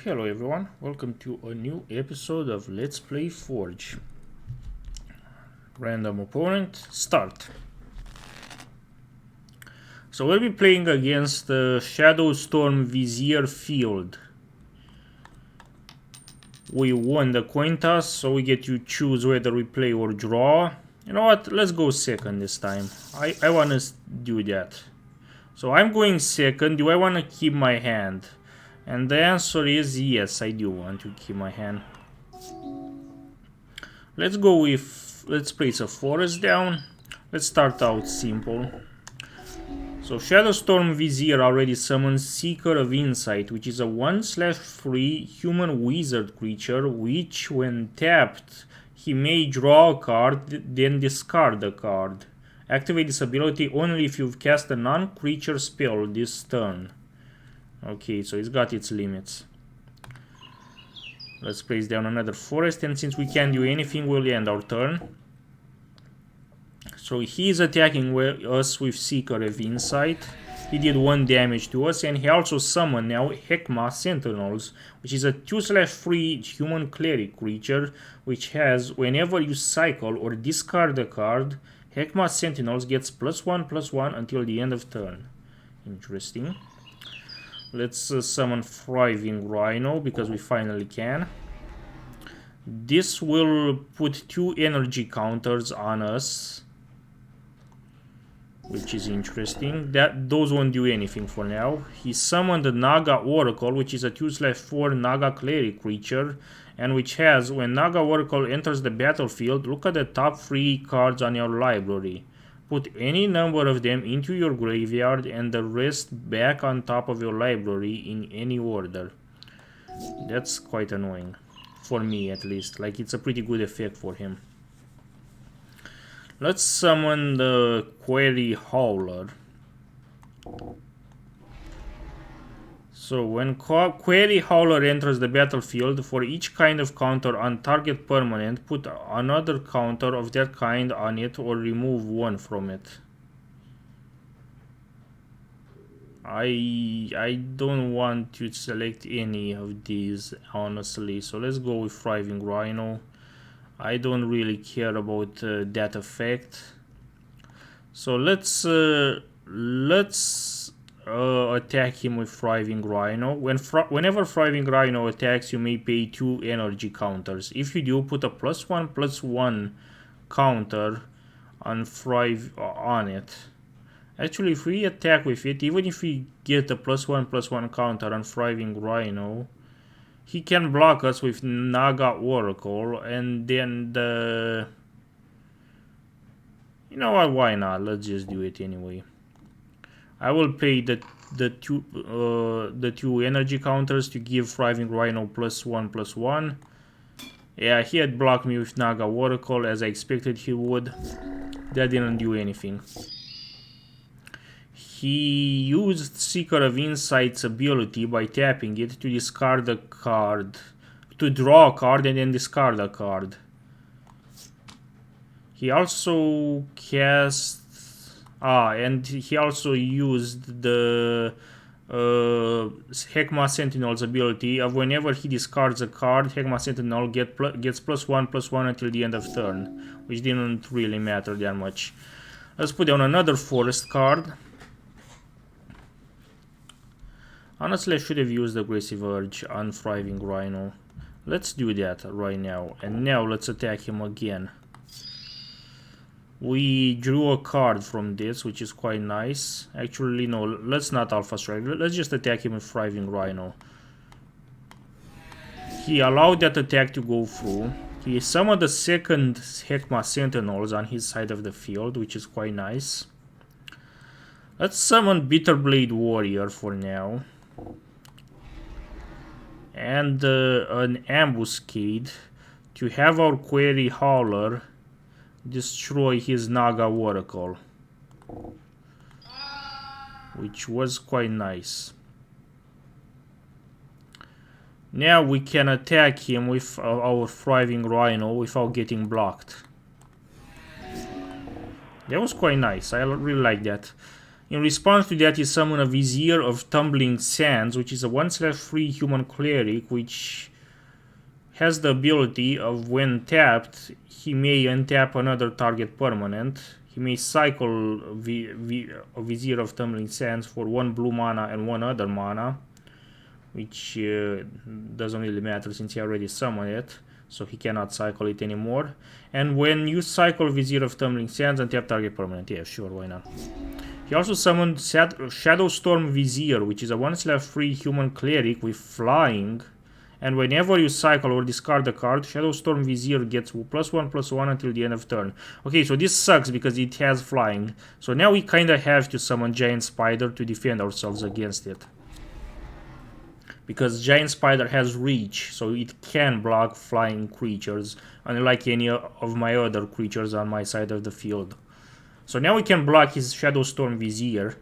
Hello everyone, welcome to a new episode of Let's Play Forge. Random opponent, start. So we'll be playing against the Shadowstorm Vizier field. We won the coin toss, so we get to choose whether we play or draw. You know what, let's go second this time. I want to do that. So I'm going second. Do I want to keep my hand? And the answer is yes, I do want to keep my hand. Let's go with, let's place a forest down. Let's start out simple. So Shadowstorm Vizier already summons Seeker of Insight, which is a 1/3 human wizard creature, which when tapped, he may draw a card, then discard a card. Activate this ability only if you've cast a non-creature spell this turn. Okay, so it's got its limits. Let's place down another forest, and since we can't do anything, we'll end our turn. So he's attacking us with Seeker of Insight. He did 1 damage to us, and he also summoned now Heckma Sentinels, which is a 2/3 human cleric creature, which has, whenever you cycle or discard a card, Heckma Sentinels gets +1/+1 until the end of turn. Interesting. Let's summon Thriving Rhino, because we finally can. This will put 2 energy counters on us, which is interesting. Those won't do anything for now. He summoned the Naga Oracle, which is a 2/4 Naga Cleric creature, and which has, when Naga Oracle enters the battlefield, look at the top 3 cards on your library. Put any number of them into your graveyard and the rest back on top of your library in any order. That's quite annoying. For me, at least. Like, it's a pretty good effect for him. Let's summon the Query Howler. So when Query Howler enters the battlefield, for each kind of counter on target permanent, put another counter of that kind on it or remove 1 from it. I don't want to select any of these, honestly, so let's go with Thriving Rhino. I don't really care about that effect. So let's attack him with Thriving Rhino. Whenever Thriving Rhino attacks, you may pay 2 energy counters. If you do, put a +1/+1 counter on it. Actually, if we attack with it, even if we get a +1/+1 counter on Thriving Rhino, he can block us with Naga Oracle, and then the... You know what, why not? Let's just do it anyway. I will pay the two energy counters to give Thriving Rhino +1/+1. Yeah, he had blocked me with Naga Oracle as I expected he would. That didn't do anything. He used Seeker of Insight's ability by tapping it to discard a card, to draw a card and then discard a card. He also cast... and he also used the Heckma Sentinel's ability of whenever he discards a card, Heckma Sentinel gets +1/+1 until the end of turn, which didn't really matter that much. Let's put down another forest card. Honestly, I should have used Aggressive Urge on Thriving Rhino. Let's do that right now. And now let's attack him again. We drew a card from this, which is quite nice. Actually, no, let's not Alpha Strike. Let's just attack him with Thriving Rhino. He allowed that attack to go through. He summoned the second Heckma Sentinels on his side of the field, which is quite nice. Let's summon Bitterblade Warrior for now. And an Ambuscade to have our Query Howler destroy his Naga Oracle, which was quite nice. Now we can attack him with our Thriving Rhino without getting blocked. That was quite nice. I really like that. In response to that, he summoned a Vizier of Tumbling Sands, which is a 1/3 human cleric, which has the ability of, when tapped, he may untap another target permanent. He may cycle a Vizier of Tumbling Sands for 1 blue mana and 1 other mana, which doesn't really matter since he already summoned it, so he cannot cycle it anymore. And when you cycle Vizier of Tumbling Sands, untap target permanent. Yeah, sure, why not? He also summoned Shadowstorm Vizier, which is a 1/3 human cleric with flying. And whenever you cycle or discard a card, Shadowstorm Vizier gets +1/+1 until the end of turn. Okay, so this sucks because it has flying. So now we kinda have to summon Giant Spider to defend ourselves against it. Because Giant Spider has reach, so it can block flying creatures, unlike any of my other creatures on my side of the field. So now we can block his Shadowstorm Vizier.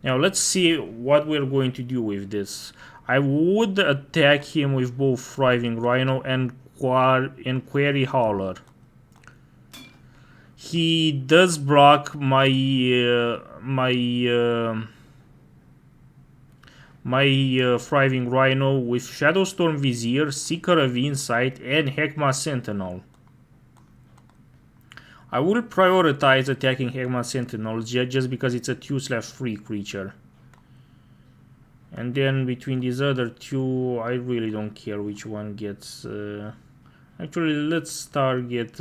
Now let's see what we're going to do with this. I would attack him with both Thriving Rhino and Query Hauler. He does block my Thriving Rhino with Shadowstorm Vizier, Seeker of Insight, and Heckma Sentinel. I will prioritize attacking Heckma Sentinel just because it's a 2/3 creature. And then between these other two, I really don't care which one gets... actually, let's target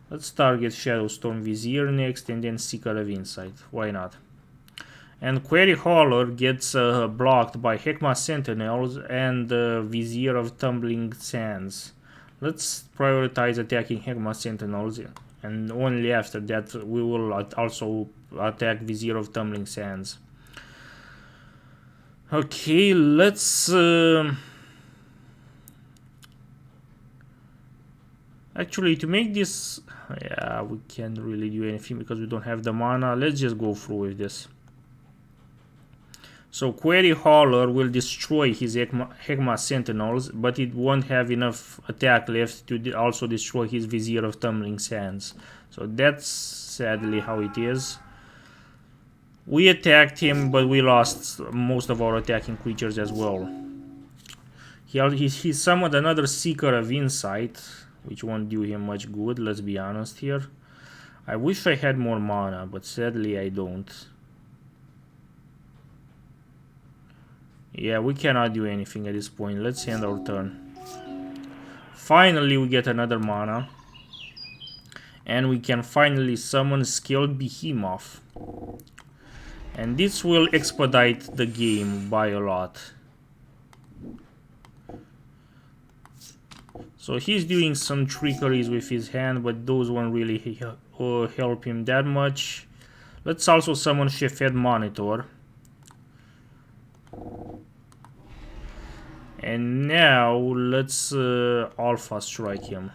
Shadowstorm Vizier next, and then Seeker of Insight. Why not? And Query Hauler gets blocked by Heckma Sentinels and Vizier of Tumbling Sands. Let's prioritize attacking Heckma Sentinels, and only after that we will also attack Vizier of Tumbling Sands. Okay, let's... actually, to make this... yeah, we can't really do anything because we don't have the mana. Let's just go through with this. So Query Hauler will destroy his Heckma Sentinels, but it won't have enough attack left to also destroy his Vizier of Tumbling Sands. So that's sadly how it is. We attacked him, but we lost most of our attacking creatures as well. He summoned another Seeker of Insight, which won't do him much good, let's be honest here. I wish I had more mana, but sadly I don't. Yeah, we cannot do anything at this point. Let's end our turn. Finally, we get another mana. And we can finally summon Skilled Behemoth. And this will expedite the game by a lot. So he's doing some trickeries with his hand, but those won't really help him that much. Let's also summon Chefed Monitor. And now let's Alpha Strike him.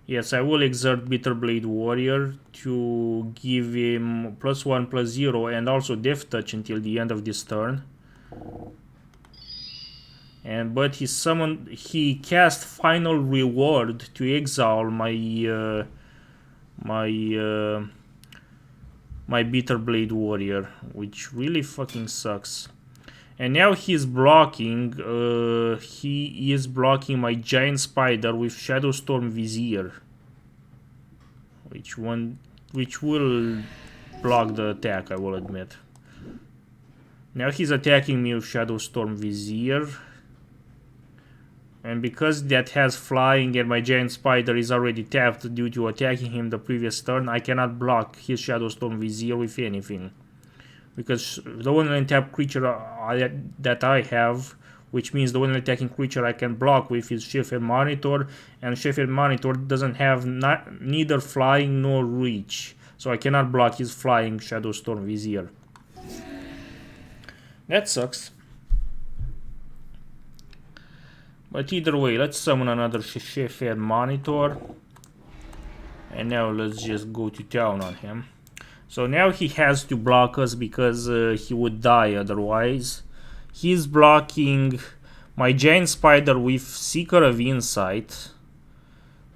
Yes, I will exert Bitterblade Warrior to give him +1/+0 and also Death Touch until the end of this turn. But he cast Final Reward to exile my Bitterblade Warrior, which really fucking sucks. And now he's blocking. He is blocking my Giant Spider with Shadowstorm Vizier, which will block the attack, I will admit. Now he's attacking me with Shadowstorm Vizier. And because that has flying and my Giant Spider is already tapped due to attacking him the previous turn, I cannot block his Shadowstorm Vizier with anything. Because the only untapped creature that I have, which means the only attacking creature I can block with, is Chefed Monitor. And Chefed Monitor doesn't have neither flying nor reach. So I cannot block his flying Shadowstorm Vizier. That sucks. But either way, let's summon another Chefed Monitor. And now let's just go to town on him. So now he has to block us because he would die otherwise. He's blocking my Giant Spider with Seeker of Insight.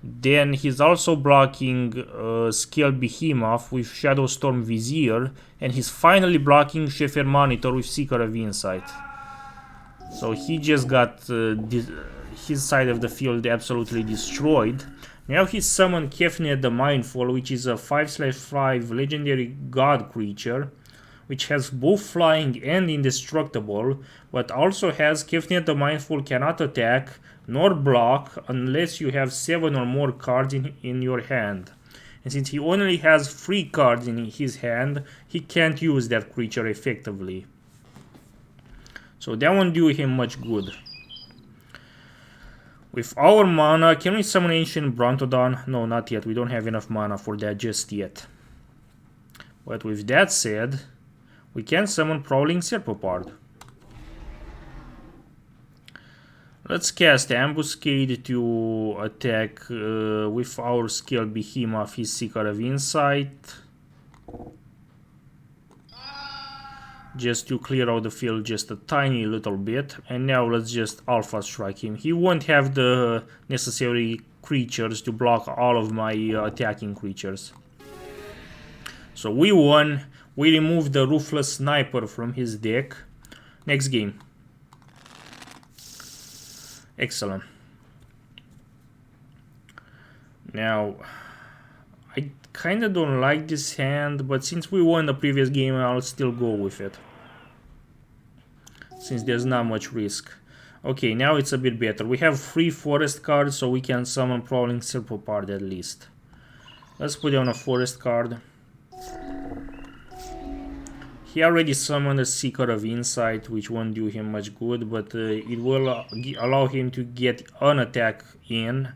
Then he's also blocking Scaled Behemoth with Shadow Storm Vizier, and he's finally blocking Shepherd Monitor with Seeker of Insight. So he just got his side of the field absolutely destroyed. Now he summoned Kefnet the Mindful, which is a 5/5 legendary god creature, which has both flying and indestructible, but also has Kefnet the Mindful cannot attack nor block unless you have 7 or more cards in your hand. And since he only has 3 cards in his hand, he can't use that creature effectively. So that won't do him much good. With our mana, can we summon Ancient Brontodon? No, not yet. We don't have enough mana for that just yet. But with that said, we can summon Prowling Serpopard. Let's cast Ambuscade to attack with our Scaled Behemoth, his Seeker of Insight. Just to clear out the field just a tiny little bit. And now let's just Alpha Strike him. He won't have the necessary creatures to block all of my attacking creatures. So we won. We removed the Ruthless Sniper from his deck. Next game. Excellent. Now, I kinda don't like this hand, but since we won the previous game, I'll still go with it. Since there's not much risk. Okay, now it's a bit better. We have 3 forest cards, so we can summon Prowling Serpopard at least. Let's put down a forest card. He already summoned a Seeker of Insight, which won't do him much good, but it will allow him to get an attack in,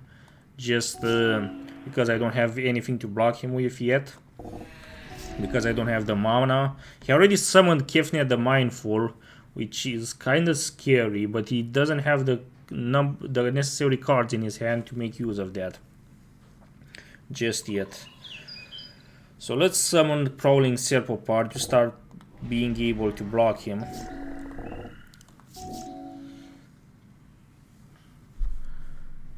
just because I don't have anything to block him with yet, because I don't have the mana. He already summoned Kefnet the Mindful, which is kind of scary, but he doesn't have the necessary cards in his hand to make use of that just yet. So let's summon Prowling Serpopard to start being able to block him.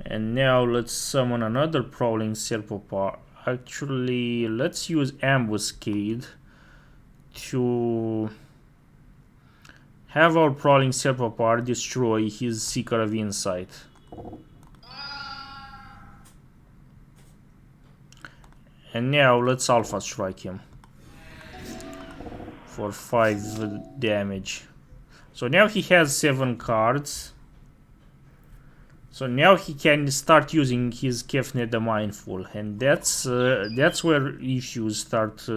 And now let's summon another Prowling Serpopard. Actually, let's use Ambuscade to have our Prowling Serpopard destroy his Seeker of Insight. And now let's Alpha Strike him for 5 damage. So now he has 7 cards. So now he can start using his Kefnet the Mindful, and that's where issues start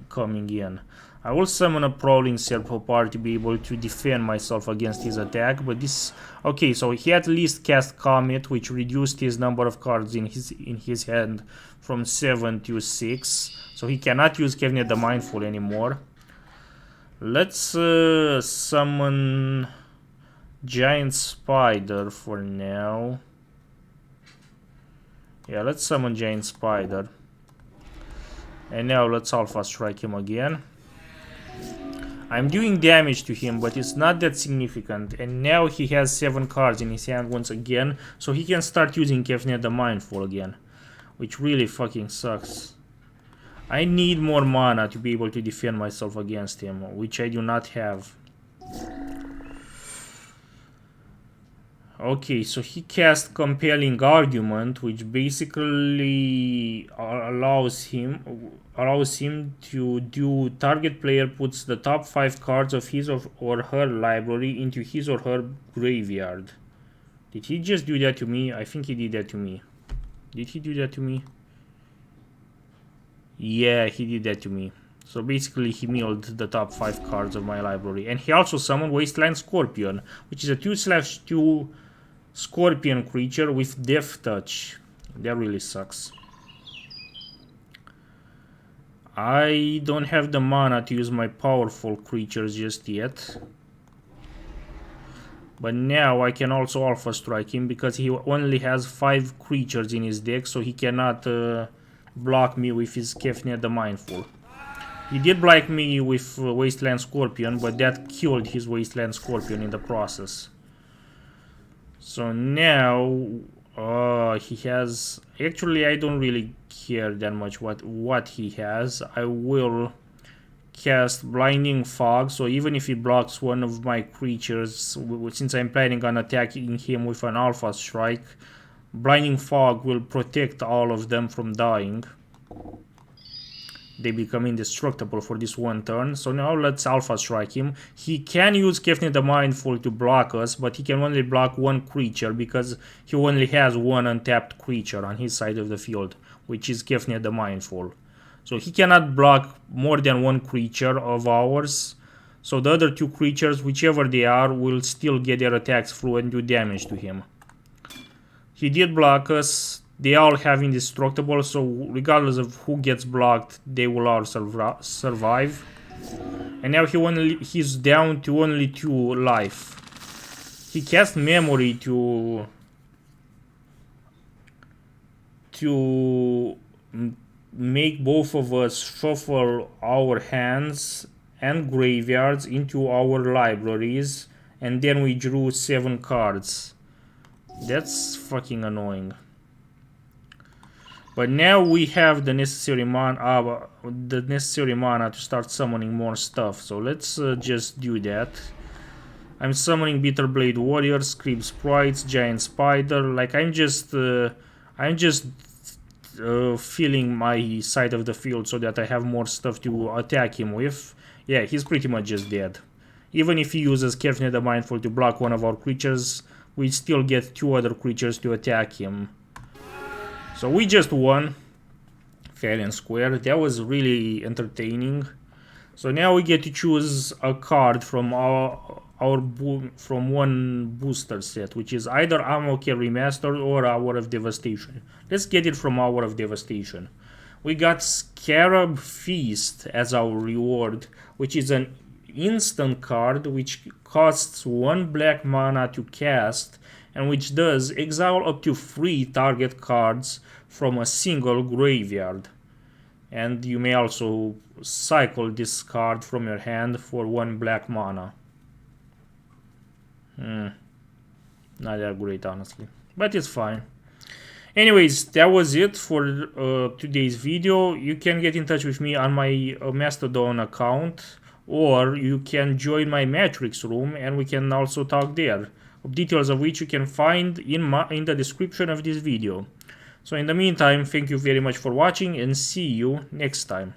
coming in. I will summon a Prowling Serpopard to be able to defend myself against his attack, but this... Okay, so he at least cast Comet, which reduced his number of cards in his hand from 7 to 6. So he cannot use Kefnet the Mindful anymore. Let's summon Giant Spider for now. Yeah, let's summon Giant Spider. And now let's Alpha Strike him again. I'm doing damage to him, but it's not that significant. And now he has 7 cards in his hand once again, so he can start using Kefnet the Mindful again, which really fucking sucks. I need more mana to be able to defend myself against him, which I do not have. Okay, so he cast Compelling Argument, which basically allows him to do target player puts the top 5 cards of his or her library into his or her graveyard. Did he just do that to me? I think he did that to me. Did he do that to me? Yeah, he did that to me. So basically he milled the top 5 cards of my library. And he also summoned Wasteland Scorpion, which is a 2/2 Scorpion creature with Death Touch. That really sucks. I don't have the mana to use my powerful creatures just yet. But now I can also Alpha Strike him because he only has 5 creatures in his deck, so he cannot block me with his Kefnet the Mindful. He did block me with Wasteland Scorpion, but that killed his Wasteland Scorpion in the process. So now He has... Actually, I don't really care that much what he has. I will cast Blinding Fog, so even if he blocks one of my creatures, since I'm planning on attacking him with an Alpha Strike, Blinding Fog will protect all of them from dying. They become indestructible for this one turn. So now let's Alpha Strike him. He can use Kefni the Mindful to block us, but he can only block one creature because he only has one untapped creature on his side of the field, which is Kefni the Mindful. So he cannot block more than one creature of ours. So the other two creatures, whichever they are, will still get their attacks through and do damage to him. He did block us. They all have indestructible, so regardless of who gets blocked, they will all survive. And now he's down to only 2 life. He cast Memory to make both of us shuffle our hands and graveyards into our libraries, and then we drew 7 cards. That's fucking annoying. But now we have the necessary mana to start summoning more stuff. So let's just do that. I'm summoning Bitterblade Warriors, Scream Sprites, Giant Spider. Like I'm just filling my side of the field so that I have more stuff to attack him with. Yeah, he's pretty much just dead. Even if he uses Kefni the Mindful to block one of our creatures, we still get 2 other creatures to attack him. So we just won fair and square. That was really entertaining. So now we get to choose a card from from one booster set, which is either Amonkhet Remastered or Hour of Devastation. Let's get it from Hour of Devastation. We got Scarab Feast as our reward, which is an instant card which costs 1 black mana to cast, and which does exile up to 3 target cards from a single graveyard. And you may also cycle this card from your hand for 1 black mana. Not that great, honestly, but it's fine. Anyways, that was it for today's video. You can get in touch with me on my Mastodon account, or you can join my Matrix room and we can also talk there. Details of which you can find in the description of this video. So in the meantime, thank you very much for watching and see you next time.